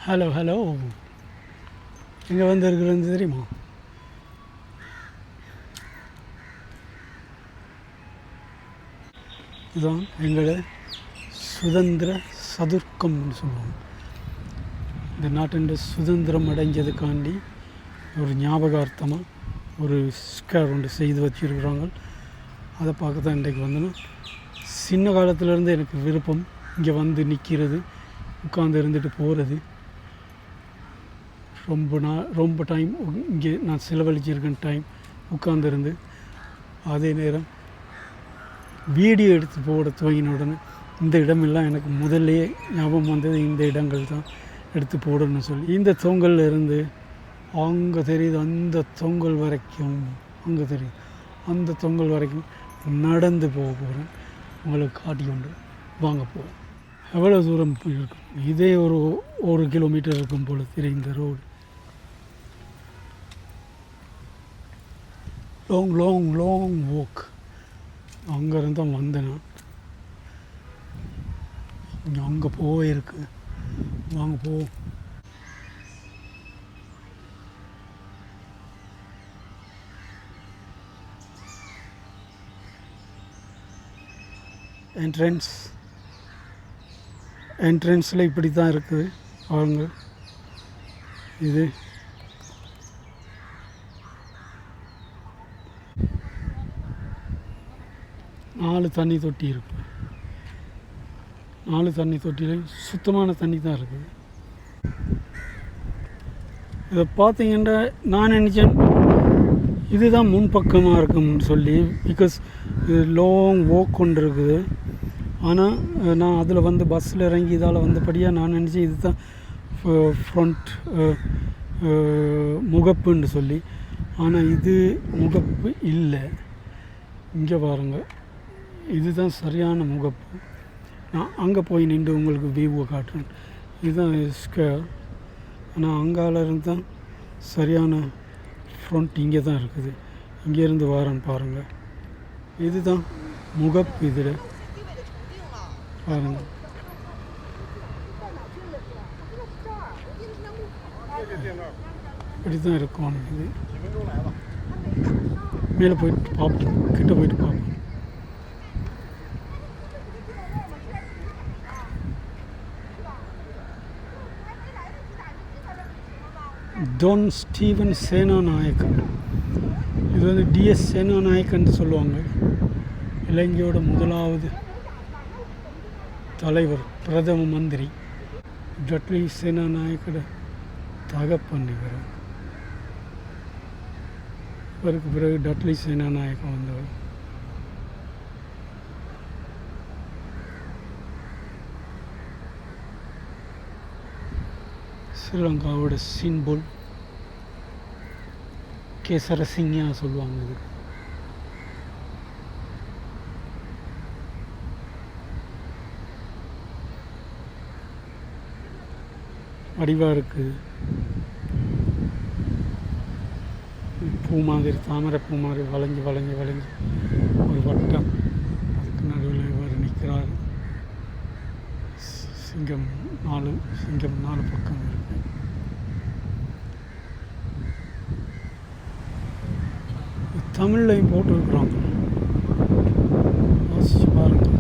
Hello hello எங்கே வந்துருக்குறது தெரியுமா? இதுதான் எங்களோட சுதந்திர சதுர்க்கம்னு சொல்லுவோம். இந்த நாட்டின் சுதந்திரம் அடைஞ்சதுக்காண்டி ஒரு ஞாபகார்த்தமாக ஒரு ஸ்கேர் ஒன்று செய்து வச்சுருக்குறாங்க. அதை பார்க்க தான் இன்றைக்கு வந்தோன்னா, சின்ன காலத்துலேருந்து எனக்கு விருப்பம் இங்கே வந்து நிற்கிறது, உட்காந்து இருந்துட்டு போகிறது. ரொம்ப டைம் இங்கே நான் செலவழிச்சிருக்கேன். டைம் உட்காந்துருந்து அதே நேரம் வீடியோ எடுத்து போட துவங்கின உடனே இந்த இடமெல்லாம் எனக்கு முதல்லையே ஞாபகம் வந்தது. இந்த இடங்கள் தான் எடுத்து போடணும்னு சொல்லி இந்த தொங்கல் இருந்து அங்கே தெரியுது, அந்த தொங்கல் வரைக்கும், அங்கே தெரியுது அந்த தொங்கல் வரைக்கும் நடந்து போக போகிறேன். உங்களுக்கு காட்டி கொண்டு வாங்க போகிறேன். எவ்வளோ தூரம் இருக்கும், இதே ஒரு கிலோமீட்டர் இருக்கும் போல் தெரியும் இந்த ரோடு. Long walk. அங்கேருந்து தான் வந்தேன். அங்கே போயிருக்கு, வாங்க போ. என்ட்ரன்ஸில் இப்படி தான் இருக்குது அவங்க. இது நாலு தண்ணி தொட்டி இருக்குது. 4 தண்ணி தொட்டியில் சுத்தமான தண்ணி தான் இருக்குது. இதை பார்த்தீங்கன்னா நான் நினச்சேன் இதுதான் முன்பக்கமாக இருக்கும்னு சொல்லி, பிகாஸ் இது லாங் வாக் கொண்டு இருக்குது. ஆனால் நான் அதில் வந்து பஸ்ஸில் இறங்கி இதால் வந்தபடியாக நான் நினச்சேன் இது தான் ஃப்ரண்ட் முகப்புன்னு சொல்லி. ஆனால் இது முகப்பு இல்லை. இங்கே பாருங்கள், இதுதான் சரியான முகப்பு. நான் அங்கே போய் நின்று உங்களுக்கு வியூவை காட்டுறேன். இதுதான் ஸ்கொயர். ஆனால் அங்கால இருந்து தான் சரியான ஃப்ரண்ட் இங்கே தான் இருக்குது. இங்கேருந்து வாரேன்னு பாருங்கள். இதுதான் முகப்பு. இதில் பாருங்கள், இப்படி தான் இருக்கும். இது மேலே போயிட்டு பார்ப்போம், கிட்ட போயிட்டு பார்ப்போம். Don Steven Senanayakan. இது வந்து டிஎஸ் சேனாநாயக்கன் சொல்லுவாங்க. இலங்கையோட முதலாவது தலைவர், பிரதம மந்திரி. டட்லி சேனாநாயக்கோட தகப்பன் இவர். இவருக்கு பிறகு டட்லி சேனாநாயக்கன் வந்தவர். ஸ்ரீலங்காவோட சிம்பல் கேசரசிங்கா சொல்லுவாங்க. இது வடிவாக இருக்குது. பூ மாதிரி, தாமரை பூ மாதிரி வளைஞ்சி ஒரு வட்டம். அதுக்கு நடுவில் இவர் நிற்கிறார். சிங்கம் நாலு பக்கம் இருக்கு. தமிழ்லையும் போட்டுருக்குறாங்க, வாசிச்சு பாருங்கள்.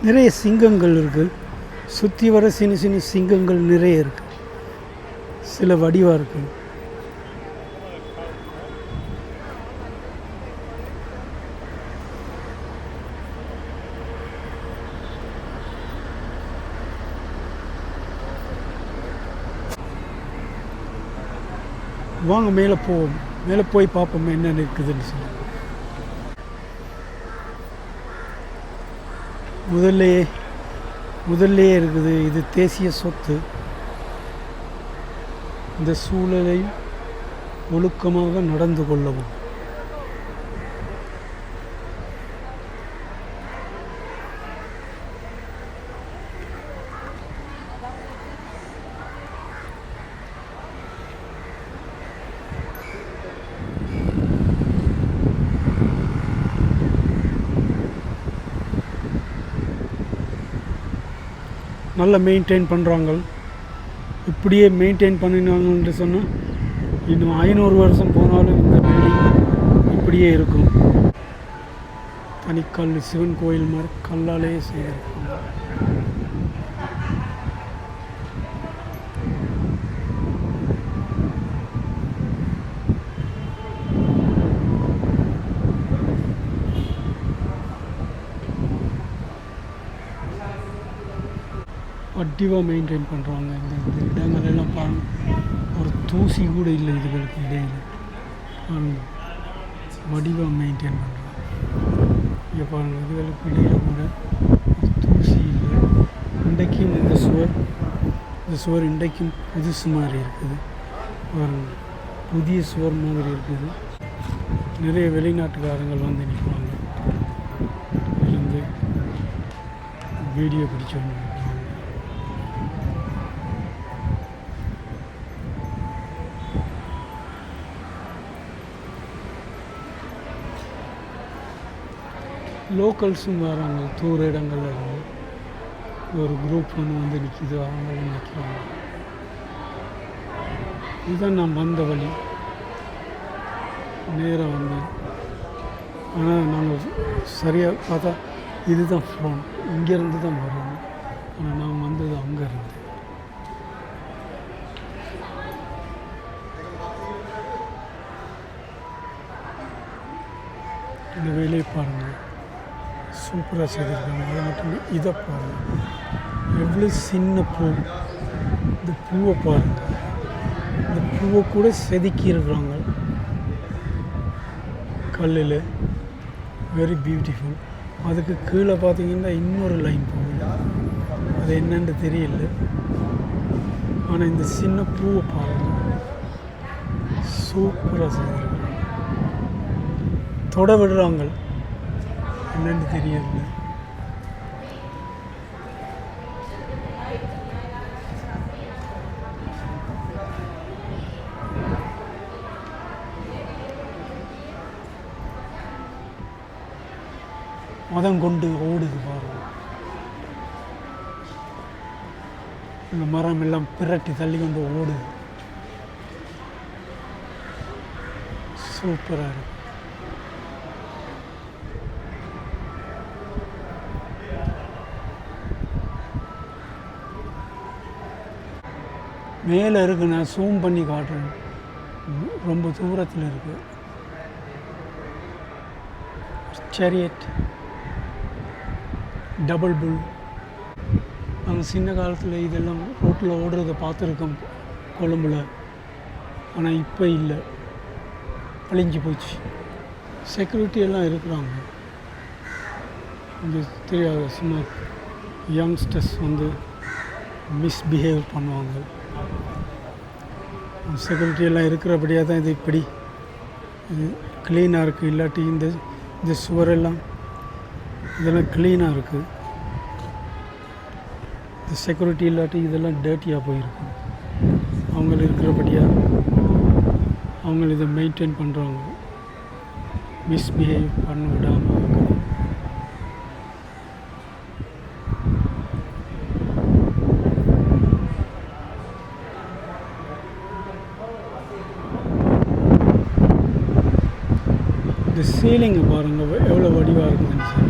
நிறைய சிங்கங்கள் இருக்குது. சுற்றி வர சின்ன சிங்கங்கள் நிறைய இருக்குது. சில வடிவாக இருக்குது. வாங்க மேலே போவோம். மேலே போய் பார்ப்போம் என்னென்ன இருக்குதுன்னு சொல்லி. முதல்லையே இருக்குது, இது தேசிய சொத்து. இந்த சூழலை ஒழுக்கமாக நடந்து கொள்ளவும். நல்லா மெயின்டைன் பண்ணுறாங்க. இப்படியே மெயின்டைன் பண்ணினாங்கன்னு சொன்னால் இன்னும் 500 வருஷம் போனாலும் இந்த பில்டிங் இப்படியே இருக்கும். தனிக்கல் சிவன் கோயில் மாதிரி கல்லாலே செய்திருக்காங்க. வடிவாக மெயின்டைன் பண்ணுறாங்க. இந்த இடங்களெல்லாம் பாருங்கள், ஒரு தூசி கூட இல்லை இதுகளுக்கு இடையில். பாருங்கள், வடிவாக மெயின்டைன் பண்ணுறாங்க. இங்கே பாருங்கள், இதுகளுக்கு இடையில் கூட ஒரு தூசி இல்லை. இன்றைக்கும் இந்த சுவர் இன்றைக்கும் புதுசு மாதிரி இருக்குது. பாருங்கள், புதிய சுவர் மாதிரி இருக்குது. நிறைய வெளிநாட்டுக்காரங்கள் வந்து நிற்பாங்க, இருந்து வீடியோ பிடிச்சவங்க. லோக்கல்ஸும் வராங்க, தூர இடங்கள்ல இருந்து. ஒரு குரூப் வந்து நிற்கிது, அவங்களும் நிற்கிறாங்க. இதுதான் நான் வந்த வழி. நேராக வந்தேன், ஆனால் நாங்கள் சரியாக பார்த்தா இதுதான் ஃப்ரோன், இங்கேருந்து தான் வரோம். ஆனால் நான் வந்தது அங்கே இருந்து. இந்த வேலையை பாருங்கள், சூப்பராக செய்திருக்காங்க. அது மட்டும் இதை பாருங்கள், எவ்வளோ சின்ன பூ. இந்த பூவை பாருங்கள், இந்த பூவை கூட செதுக்கி இருக்கிறாங்க கல்லில். Very beautiful. அதுக்கு கீழே பார்த்தீங்கன்னா இன்னொரு லைன் போகுது, அது என்னன்னு தெரியல. ஆனால் இந்த சின்ன பூவை பாருங்கள், சூப்பராக செய்திருக்காங்க. தொட விடுறாங்க, என்னன்னு தெரியல. மதம் கொண்டு ஓடுது பாருங்க. இந்த மரம் எல்லாம் பிரட்டி தள்ளி கொண்டு ஓடுது. சூப்பராக இருக்கு. மேலே இருக்கு, நான் ஜூம் பண்ணி காட்டுறேன். ரொம்ப தூரத்தில் இருக்கு. சேரியட், டபுள் புல். நாங்கள் சின்ன காலத்தில் இதெல்லாம் ரோட்டில் ஓடுறதை பார்த்துருக்கோம் கொழும்பில். ஆனால் இப்போ இல்லை, அழிஞ்சு போச்சு. செக்யூரிட்டி எல்லாம் இருக்கிறாங்க. இங்கே தெரியாத சும்மா யங்ஸ்டர்ஸ் வந்து மிஸ்பிஹேவ் பண்ணுவாங்க. செக்யூரிட்டி எல்லாம் இருக்கிறபடியாக தான் இது இப்படி இது க்ளீனாக இருக்குது. இல்லாட்டி இந்த சுவரெல்லாம் இதெல்லாம் க்ளீனாக இருக்குது. இந்த செக்யூரிட்டி இல்லாட்டி இதெல்லாம் டேர்ட்டியாக போயிருக்கு. அவங்க இருக்கிறபடியாக அவங்க இதை மெயின்டைன் பண்ணுறாங்க, மிஸ்பிஹேவ் பண்ண விடாமல். இந்த சீலிங்கை பாருங்கள் எவ்வளோ வடிவாக இருக்குதுன்னு சொல்லி.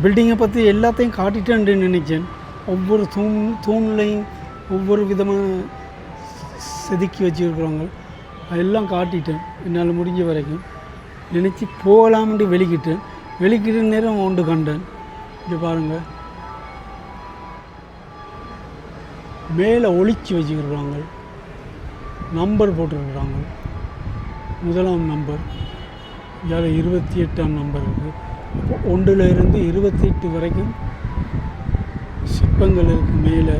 பில்டிங்கை பற்றி எல்லாத்தையும் காட்டிட்டேன்னு நினைச்சேன். ஒவ்வொரு தூண்லையும் ஒவ்வொரு விதமாக செதுக்கி வச்சுருக்குறாங்க. அதெல்லாம் காட்டிட்டேன் என்னால் முடிஞ்ச வரைக்கும். நினச்சி போகலாம்னு வெளிக்கிட்ட நேரம் ஒன்று கண்டேன். இங்கே பாருங்கள், மேலே ஒளிச்சு வச்சுக்கிறாங்க, நம்பர் போட்டுருக்குறாங்க. 1ஆம் நம்பர், இதில் 28ஆம் நம்பர் இருக்குது. அப்போ 1லிருந்து 28 வரைக்கும் சிற்பங்கள் இருக்குது மேலே.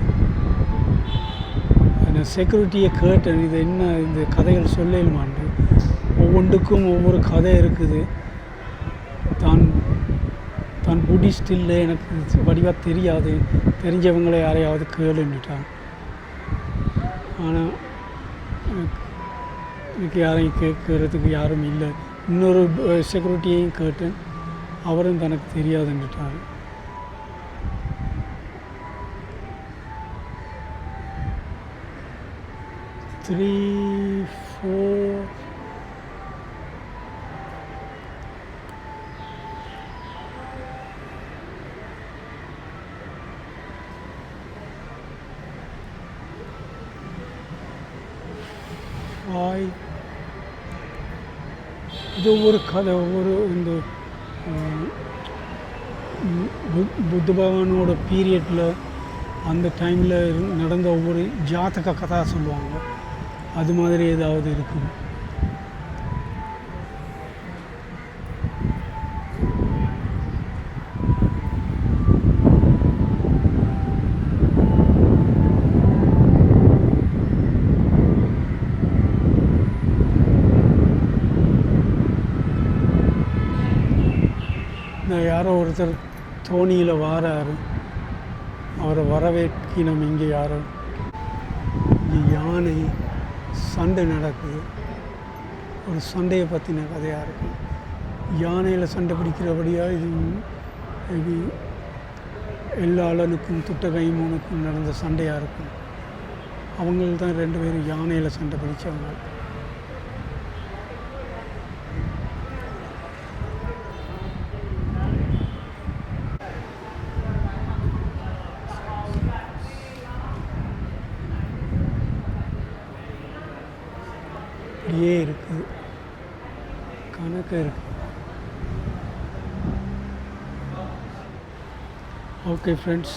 அந்த செக்யூரிட்டியை கேட்டேன், இது என்ன இந்த கதைகள் சொல்லலுமான்னு. ஒவ்வொன்றுக்கும் ஒவ்வொரு கதை இருக்குது. தான் புத்திஸ்ட் இல்லை, எனக்கு வடிவாக தெரியாது, தெரிஞ்சவங்களை யாரையாவது கேளுன்னுட்டான். ஆனால் எனக்கு யாரையும் கேட்கறதுக்கு யாரும் இல்லை. இன்னொரு செக்யூரிட்டியையும் கேட்டேன், அவரும் தனக்கு தெரியாதுன்னுட்டார். த்ரீ 4 5 இது ஒவ்வொரு கதை, ஒவ்வொரு இந்த புத்த பகவானோட பீரியடில் அந்த டைமில் நடந்த ஒவ்வொரு ஜாதக கதை சொல்லுவாங்க. அது மாதிரி ஏதாவது இருக்குது. யாரோ ஒருத்தர் தோணியில் வாராரு, அவரை வரவேற்கினோம். இங்கே யாரோ இங்கே யானை சண்டை நடக்குது. ஒரு சண்டையை பற்றின கதையாக இருக்கும். யானையில் சண்டை பிடிக்கிறபடியாக இது எல்லா அலனுக்கும் துட்டகைமூனுக்கும் நடந்த சண்டையாக இருக்கும். அவங்களுக்கு தான் 2 பேரும் யானையில் சண்டை பிடிச்சவங்க. அப்படியே இருக்குது, கணக்கு இருக்குது. ஓகே ஃப்ரெண்ட்ஸ்,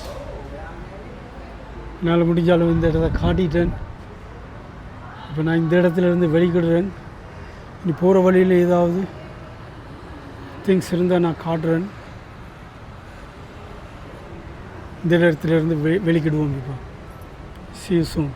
என்னால் முடிஞ்சாலும் இந்த இடத்த காட்டிட்டேன். இப்போ நான் இந்த இடத்துலேருந்து வெளிக்கிடுறேன். இனி போகிற வழியில் ஏதாவது திங்ஸ் இருந்தால் நான் காட்டுறேன். இந்த இடத்துலேருந்து வெளிக்கிடுவோம். இப்போ see you soon.